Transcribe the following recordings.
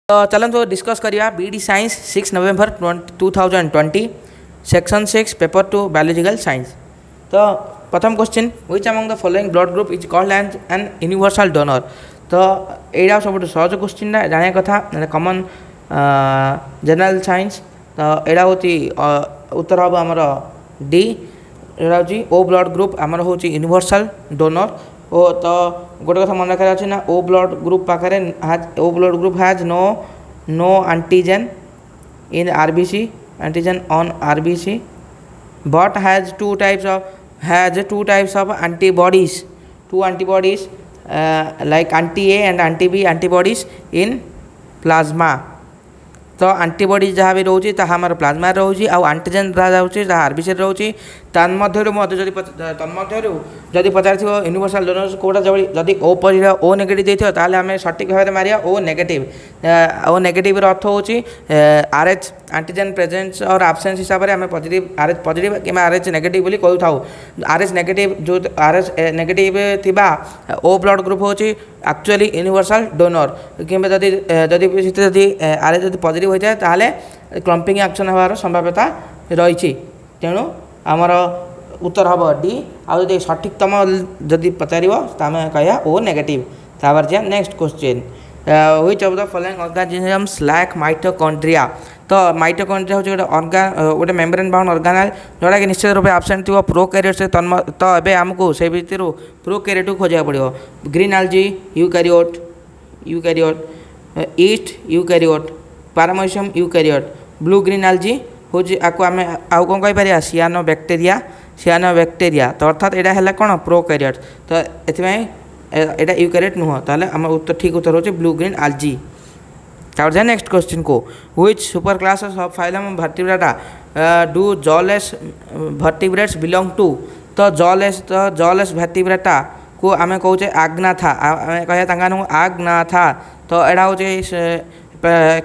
तो चलते डिस्कस करिया बीडी साइंस 6 नवेम्बर 2020 सेक्शन 6 पेपर 2 बायोलॉजिकल साइंस। तो प्रथम question, which among the following blood group is called an universal donor. तो यहाँ सब सहज क्वेश्चन जाना कथा कमन जनरल साइंस। तो यहाँ हूँ उत्तर हम आमर डी, यहाँ हूँ ओ ब्लड ग्रुप आमर हूँ यूनिवर्सल डोनर। ओ तो गोटे कथा मन रखा अच्छे ना, ओ ब्लड ग्रुप पाखे O blood group has no antigen in RBC, antigen on RBC, but has two types of antibodies, two antibodies like anti-A and anti-B antibodies in plasma। तो एंटीबॉडी जहाँ भी रोचे आम प्लाज्मा रोचे, आउ एंटीजेन जहाँ रोचे आरबीसी रोचे। तन्मध्य जदि पचार यूनिवर्सल डोनर कौटा जदि ओ पॉजिटिव ओ नेगेटिव देथिबो ताले आमे सटीक भाव में मारिया ओ नेगेटिव। ओ नेगेटिव अर्थ होची आरएच एंटीजेन प्रेजेंस और एब्सेंस हिसाब से आम पॉजिटिव आरएच पॉजिटिव कि आरएच नेगेटिव बोली कहू थाउ। आरएच नेगेटिव जो आरएच नेगेटिव थिबा ओ ब्लड ग्रुप होची एक्चुअली यूनिवर्सल डोनर। कि जदि आरएच जदि पॉजिटिव होता है ताहले क्लम्पिंग एक्शन होवार संभाव्यता रही। तेणु आमर उत्तर हम डी। आदि सठिकतम जदि पचार आम कह ओ नेगेटिव। तापर जा next question, which of the following organisms lack mitochondria. तो माइटोकॉन्ड्रिया हूँ गोटे मेम्ब्रेन बाउंड ऑर्गेनाइल जोटा कि निश्चित रूप एब्सेंट थी प्रोकैरियोट्स। तो ये आमको से भितर प्रोकैरियोट को खोजा पड़ो। Green algae eukaryote, east eukaryote, paramecium eukaryote, blue green algae हूँ आपको आम आउ कौन कहीपर सियानोबैक्टेरिया। तो अर्थात यहाँ है कौन प्रोकैरियोट। तो ये यूकैरियोट नुह, ताले आम उत्तर ठीक उत्तर हो ब्लू ग्रीन एल्गी। तापर जाए नेक्स्ट क्वेश्चन को, which super class of phylum vertebrata do jawless vertebrates belong to. तो जॉलेस वर्टिब्रेटा को आम कहे आग्नाथा, आम कह आग्नाथा। तो यहाँ हूँ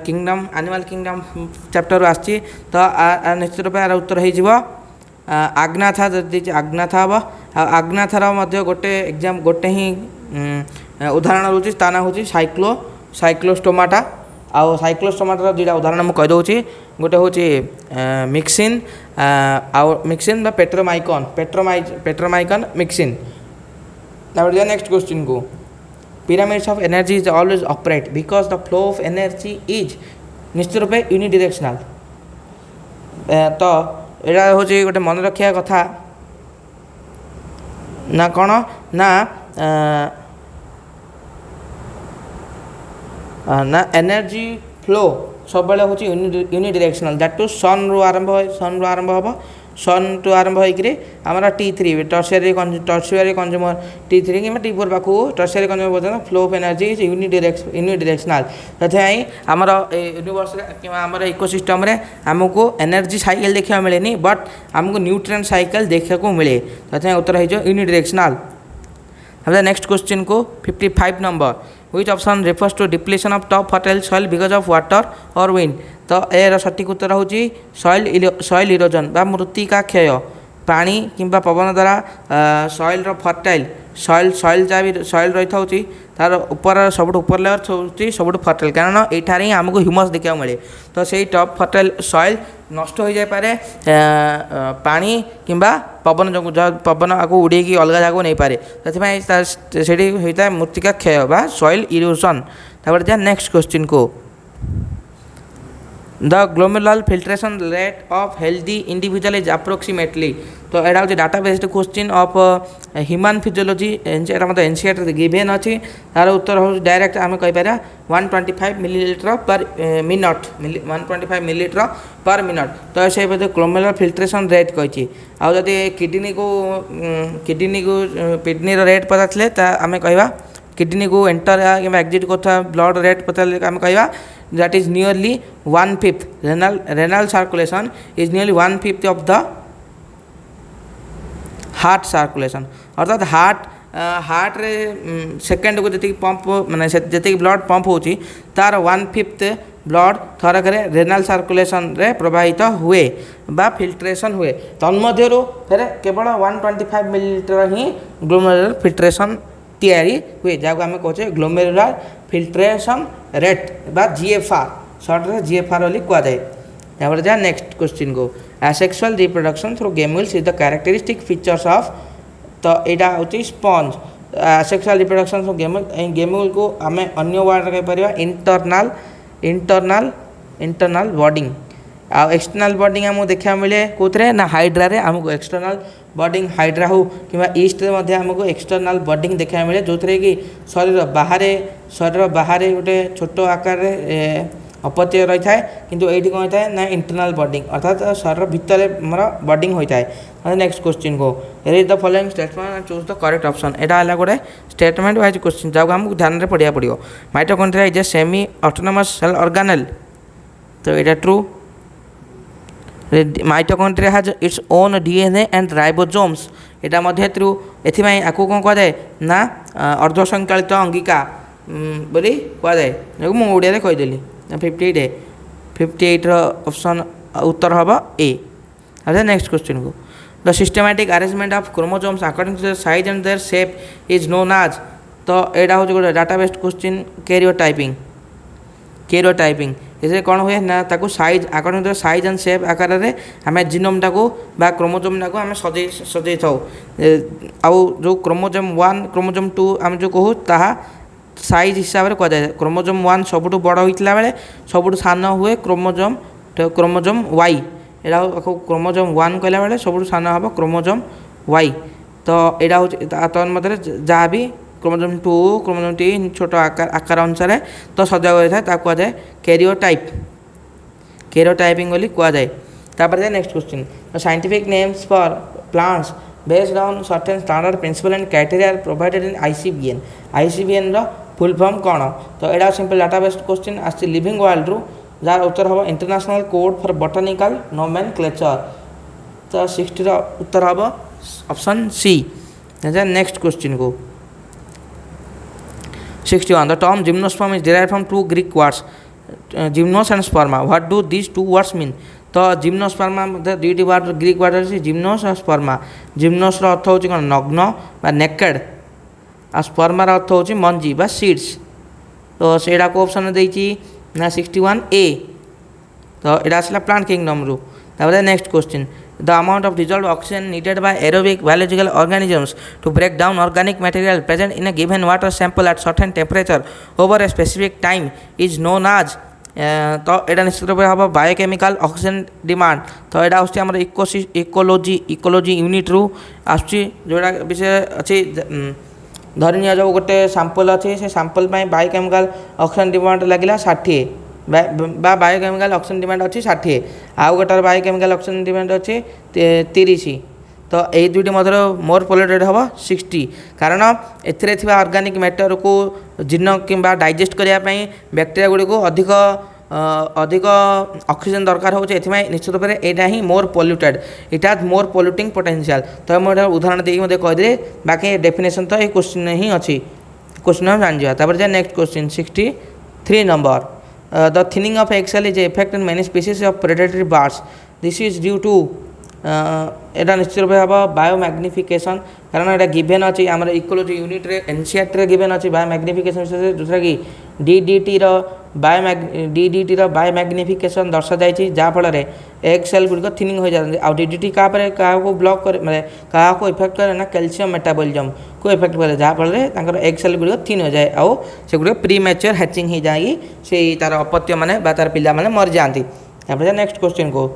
किंगडम एनिमल किंगडम चैप्टर आसी। तो निश्चित रूप यार उत्तर हो आग्नाथा। जदि आग्नाथा हम आग्नाथार गोटे एग्जाम गोटे ही उदाहरण रोचे, ता ना हूँ साइक्लोस्टोमाटा। आउ साइक्लोस्टोमाटार दुईटा उदाहरण मुझे कहीदे। गोटे हूँ मिक्सिन आउ मिक्सिन पेट्रोमाइकन मिक्सिन। नेक्स्ट क्वेश्चन को, pyramids of energy is always upright because the flow of energy is निश्चित रूप यूनिडिरेक्शनल। तो यहाँ हूँ गोटे मन रखा कथा ना कौन ना एनर्जी फ्लो सब हूँ यूनिडिरेक्शनल। दैट टू सन रु आरंभ हम सन टू आरंभ Homer T3 tertiary consumer T3 कि T4 पाखु टर्शियरी कंज्यूमर पर्यटन फ्लो ऑफ एनर्जी इज यूनिडिरेक्शनल। से आमर यूनिवर्स कि आमर इकोसिस्टम रे आमको एनर्जी साइकिल देखा मिले, बट आमको न्यूट्रिएंट साइकिल देखा मिले। से उत्तर हो यूनिडिरेक्शनल। नेक्स्ट क्वेश्चन को 55 number, which option refers to depletion of top fertile soil because of water और विंड। तो यार सठिक उत्तर हूँ सॉइल इरोजन बा मृत्तिका क्षय, पानी किंबा पवन द्वारा सॉइल फर्टाइल सॉइल जहाँ भी सॉइल रही था तार ऊपर सब ऊपर लेयर हूँ सब फर्टाइल, कारण यहाँ ही आमको ह्यूमस देखा मिले। तो से टॉप फर्टाइल सॉइल नष्ट हो जाए पानी किंबा पवन जो पवन आपको उड़े अलग जगह नहीं पारे। से होता है मृत्तिका क्षय बा सॉइल इरोजन। तापर जा नेक्स्ट क्वेश्चन को, the glomerular filtration rate of healthy individual is approximately. तो यहाँ हूँ data based question of human physiology, मतलब एनसीईआरटी गिवेन अच्छी। तार उत्तर हो डायरेक्ट आम कहीपर 125 मिलीलीटर पर मिनट, 125 मिलीलीटर पर मिनट। तो से ग्लोमेरुलर फिल्ट्रेशन रेट कही। आउ जदि किडनी रेट पचारे आम कह किडनी को एंटर कि एक्जिट करता ब्लड रेट पचारे आम कह that is nearly 1/5 renal circulation is nearly 1/5 of the heart circulation। अर्थात हार्ट रे सेकेंड को जी पंप माने जी ब्लड पंप होची तार 1/5 ब्लड थरक रेनाल सर्कुलेशन रे प्रवाहित हुए बा फिल्ट्रेशन हुए। तन्मध्यरु फेर केवल 125 मिलीलीटर ही ग्लोमेरुलर फिल्ट्रेशन तैयारी हुए जहाँ आम कहे ग्लोमेरुलार फिल्ट्रेशन रेट बा जीएफआर सर्ट रे जीएफआर बोली कहुए। तापर जा नेक्स्ट क्वेश्चन को asexual reproduction through gemmules is the characteristic features of तो यहाँ हूँ sponge sexual reproduction of gemmule को आम अन्य वर्ड कहीपर इंटरनाल इंटरनाल इंटरनाल बॉडिंग आ एक्सटर्नाल बॉडिंग आमको देखा मिले कौन ना हाइड्रा रे आमको एक्सटर्नाल बॉडिंग हाइड्रा हो कि ईस्ट में आमको एक्सटर्नाल बॉडिंग देखा मिले जो थी कि शरीर बाहर गोटे छोट आकार अपत्यय रही है किंतु ये कौन होता है ना इंटरनाल बॉडिंग अर्थात शरीर भितर मोर बॉडिंग होता है। नेक्स्ट क्वेश्चन को read the following statement and choose the correct option एटा है गोटे स्टेटमेंट वाइज क्वेश्चन जहाँ आमको ध्यान में पढ़ा पड़ो। Mitochondria is a semi autonomous cell organelle तो यहाँ true. Mitochondria has its own DNA and ribosomes यहाँ मध्य ट्रू। एथि आपको कौन कहुए ना अर्धसंचालित अंगिका बोली कहुए मुझे ओडिया कहीदेली 58 है 58 ऑप्शन उत्तर हम ए। अच्छा नेक्स्ट क्वेश्चन को the systematic arrangement of chromosomes according to their size and their shape is known आज तो यहाँ हूँ गोटे data based question karyotyping. Karyotyping इसे कौन हुए ना ताको size according to size and shape आकार में आम जीनोम टाको बा क्रोमोसोम टाको आम सजे था आउ जो क्रोमोसोम 1 क्रोमोसोम 2 आम जो कहूँ ताहा साइज हिसाब से कहुए। क्रोमोसोम 1 सबुठ बड़ होता बेले सबुठ सान हुए क्रोमोसोम वाई यहाँ क्रोमोसोम 1 कहला बेले सबुठ सान हम क्रोमोसोम वाई तो यहाँ हूँ तन्मध्य जहाँ भी क्रोमोसोम 2 क्रोमोसोम 3 छोट आकार अनुसार तो सजा हुए कहुए कैरियोटाइप कैरियोटाइपिंग बोली कहुए। तापर next question scientific names for plants based on certain standard principle and criteria provided in ICBN. ICBN रो फुल फॉर्म कौन तो यहाँ सिंपल डाटा बेस्ड क्वेश्चन आस लिविंग वर्ल्ड रु जार उत्तर हम international code for botanical nomenclature तो 60 उत्तर हम ऑप्शन सी। नेक्स्ट क्वेश्चन को 61 the term gymnosperm is derived from two Greek words gymnos and sperma what do these two words mean तो gymnosperma दुईटी वर्ड ग्रीक वर्ड अच्छी gymnos और स्पर्मा। जिम्नोस अर्थ हूँ कौन नग्न बा नेकेड आ स्पर्मार अर्थ हूँ मंजी बा सीड्स तो सेटा को ऑप्शन देती ना 61 ए तो यहाँ आसला प्लांट किंगडम रु। Next question the amount of dissolved oxygen needed by aerobic biological organisms to break down organic material present in a given water sample at certain temperature over a specific time is known आज तो यहाँ निश्चित रूप हम biochemical oxygen demand तो यहाँ हूँ ecology unit रु आसोटा विषय अच्छी धरनी जो गोटे सैंपल अच्छी से सैंपल बायोकेमिकल ऑक्सीजन डिमांड लगे 60 बायोकेमिकल ऑक्सीजन डिमांड अच्छी 60 आउ गोटार बायोकेमिकल ऑक्सीजन डिमांड अच्छी 30 तो यही दुईटी मध्य मोर पोल्यूटेड हम 60 कारण एथिरे थिबा ऑर्गेनिक मैटर को जीर्ण किंबा डाइजेस्ट करने बैक्टेरिया गुड़ी को अधिक ऑक्सीजन दरकार हो निश्चित रूप से यहाँ ही more polluted it has more polluting potential तो मुझे उदाहरण देके कहीदे बाकी डेफिनेशन तो ये क्वेश्चन ही अच्छी क्वेश्चन हम जान जापर next question 63 number the thinning of eggshell is effect in many species of predatory birds this is due to यहाँ निश्चित रूप हम बायोमैग्निफिकेशन कारण यहाँ गिभेन अच्छी आम इकोलोजी यूनिट रे एनसीईआरटी गिभेन अच्छी बायोमैग्निफिकेशन विषय दूसरा कि डीडीटी डीडीटी बायोमैग्निफिकेशन दर्शा जाए जहाँफल एग सेल गुड़िक थिनिंग हो जाती आ डीडीटी क्या ब्लॉक कर क्या इफेक्ट करे ना कैल्शियम मेटाबॉलिज्म को इफेक्ट करे जहाँफल एग सेल गुड़िक थिन हो जाए आउ से गुड़ प्री मैच्योर हैचिंग हो जाए से तार अपत्य मैंने तार पिला मैंने मरी जाती। नेक्स्ट क्वेश्चन को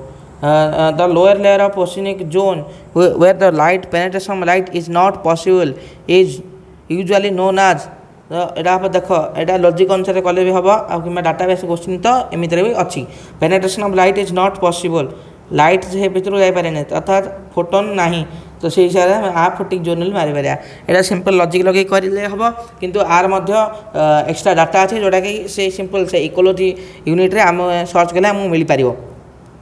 the lower layer of oceanic zone where the light penetration of light is not possible is usually known as यहाँ देख यहाँ लॉजिक अनुसार कले भी हम आ कि डाटाबेस क्वेश्चन तो एमती भी अच्छी penetration of light is not possible light से भितर जापारे अर्थात फोटोन ना तो से हिसाब से आप फोटिक जोन मारिपर यहाँ सिंपल लॉजिक लगे करें हम किंतु आर एक्सट्रा डाटा अच्छे जोटा कि से सिंपल से इकोलोजी यूनिट रे आम सर्च कले आमको मिल पार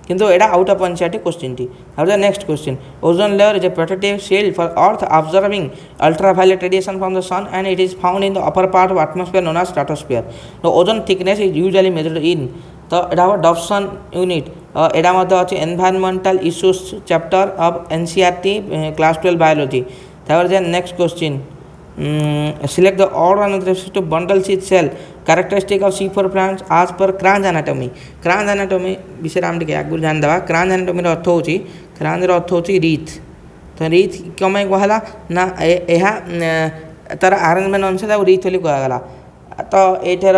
किंतु एटा आउट ऑफ एनसीईआरटी क्वेश्चन टी। Next question ozone layer is a protective shield for earth observing ultraviolet radiation from the sun and it is found in the upper part of atmosphere known as stratosphere the ozone thickness is usually measured in तो यहाँ Dobson unit यहाँ अच्छे environmental issues chapter of NCERT class 12 biology. Next question select the odd one with respect to bundle sheath cell characteristic of C4 plants as per Cranch anatomy. Cranch anatomy विषय आम टे आगुरी जानीदे Cranch anatomy अर्थ हो Cranch अर्थ हो wreath तो wreath कम कहला ना यह तार आरेंजमेंट अनुसार रीथ बोली कहगला तो यार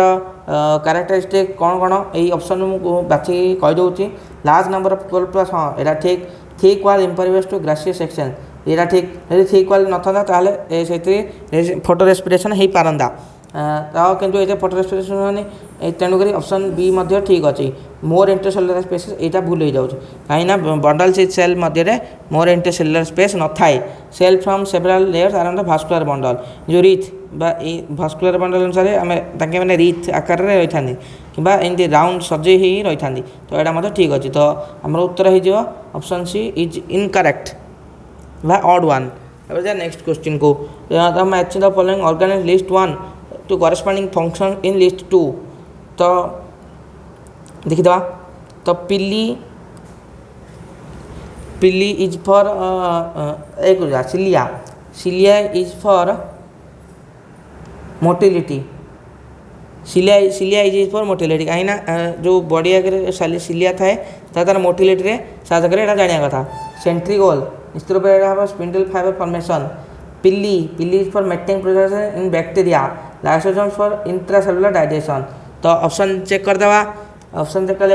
क्यारेक्टरिस्टिक कौन कौन यही ऑप्शन मुझे बाछी कहीदे large number of coal plus हाँ यहाँ ठीक थिक वाल इम्परवियस टू ग्रासियस सेक्शन यहाँ ठीक यदि थिक वाल न था से फोटो रेस्पिरेशन हो पारंता तो किंतु ये फोटो रेस्पिरेशन होनी तेणुक ऑप्शन बी ठीक अच्छी मोर इंटरसेलुलर स्पेस यहाँ भूल हो जाऊँ कहीं बंडल शीथ सेल मध्य मोर इंटरसेलुलर स्पेस न थाए cell from several layers around the vascular bundle जो रीथ भास्कुलर बंडल अनुसार आम मैंने रीथ आकार में रही था कि एमती राउंड सजे ही रही था तो यहाँ ठीक अच्छे तो आम उत्तर हो ऑप्शन सी इज इनकरेक्ट बा ऑड वन। नेक्स्ट क्वेश्चन को matching the following organize list 1 to corresponding function in list 2 तो देखीदे तो पिली इज फॉर एक cilia is for motility cilia is for motility कहीं जो बॉडी आगे सिलिया थाए तार मोटिलिटी रे साहाय्य करे जाना कथा सेंट्रिओल निश्चित रूप से स्पिंडल फाइबर फॉर्मेशन पिली is for mating process in bacteria lysosome for intracellular digestion तो ऑप्शन चेक कर देवा ऑप्शन चेक कर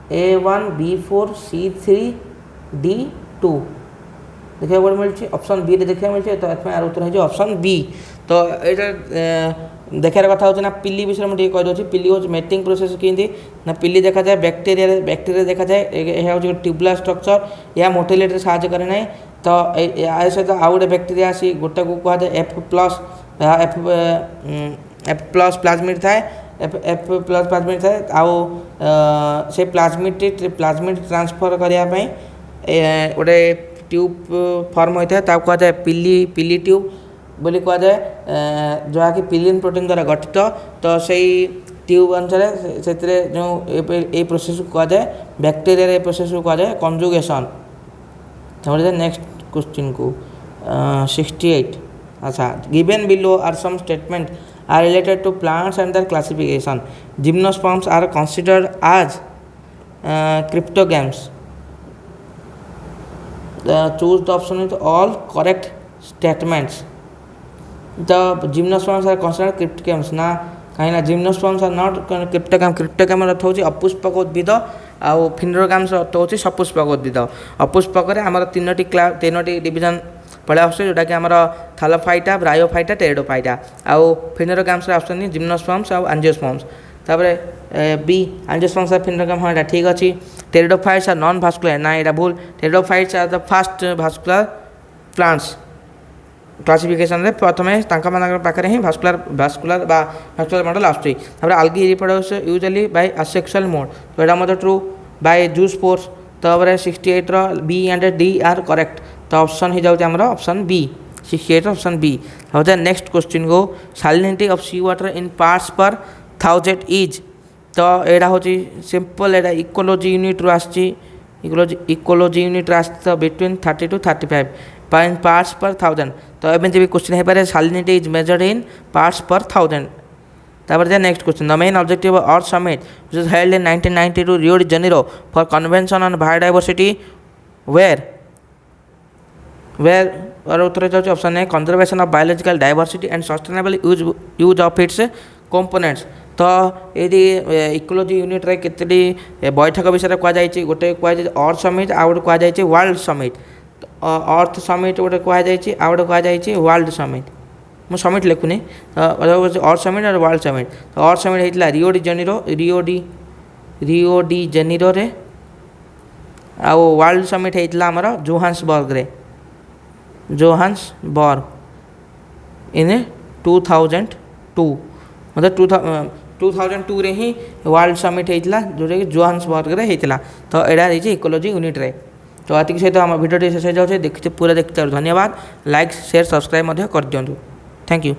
A1 B4 C3 D2 देखा मिली ऑप्शन बी देखा मिली तो यार उत्तर हो ऑप्शन बी तो यहाँ देखार कथा हो पिली विषय मुझे कहीदे पिली हूँ मेटिंग प्रोसेस कि ना पिली देखा जाए बैक्टेरिया देखा जाए यह हूँ ट्यूबुलर स्ट्रक्चर यह मोटिलिटी साहाय्य करे ना तो या सहित आउ गोटे बैक्टेरिया आसी गोटे को कहुए F प्लस प्लाज्मिड थाए F प्लस प्लाज्मिड थाए आउ से प्लाज्मिड ट्रांसफर करने गोटे ट्यूब फॉर्म होता है कहुए पिली ट्यूब बोली कहुए जहाँ कि पिलिन प्रोटीन द्वारा गठित तो से ट्यूब अनुसार से जो ये प्रोसेस को कहुए बैक्टेरिया ये प्रोसेस को कहुए कंजुगेशन। नेक्स्ट क्वेश्चन को 68 अच्छा given below are some statement are related to plants and their classification gymnosperms are considered as cryptogams choose the option with all correct statements the gymnosperms are considered cryptogams ना कहीं gymnosperms are not cryptogam अर्थ हो अपुष्पक उद्भिद आउ फिनोगाम्स अर्थ हो सपुष्पक उद्भिद अपुष्पक आम तीनोटी division पड़े आस जोटा कि आम थालोफाइटा ब्रायोफाइटा टेरिडोफाइटा आउ फिनोगाम्स आसुच्च जिम्नोस्पर्म्स आउ एंजियोस्पर्म्स तापर बी एंजियोस्पर्म्स आर फिनोगाम हाँ ठीक अच्छी टेरिडोफाइट्स आर नॉन भास्कुलर ना यहाँ भूल pteridophytes are the first vascular plants classification रे प्रथम पाखे ही भास्कुलर मॉडल आसुच्ची algae reproduces usually by asexual mode तो यहाँ ट्रू बाय जूस्पोर्स तो 68 B and D are correct तो ऑप्शन हो जाए option B 68 option B. Next question को salinity of sea water in parts per 1000 is तो यहाँ हूँ सिंपल यहाँ इकोलोजी यूनिट रू आसी इकोलोजी यूनिट आस बिटवीन 30 to 35 पार्ट्स पर 1000 तो एमती भी क्वेश्चन हो पाए salinity is measured in parts per 1000। तापर next question the main objective of earth summit which is held in 1992 Rio de Janeiro for convention on biodiversity were और उत्तर जाऊँ option A conservation of biological diversity and sustainable use of its components तो ये ecology unit रे केतटी बैठक विषय कहुई गोटे कहुई अर्थ summit आउ गोटे कहुई वर्ल्ड समिट अर्थ समिट गोटे कहुई आउ गोटे कहुई वर्ल्ड समिट मुझे समिट लिखुनी अर्थ समिट और वर्ल्ड समिट तो अर्थ समिट होता रियो डी जेनेरो रे आउ वर्ल्ड समिट होता आमर जोहान्सबर्ग इन 2002 मतलब 2002 रे ही वर्ल्ड समिट होता जोटा कि जोहान्सबर्ग रे होता तो यहाँ इकोलोजी यूनिट रे तो ये सहित आम भिडियो शेष हो जाए पूरा देखते धन्यवाद लाइक शेयर सब्सक्राइब कर दिंतु थैंक यू।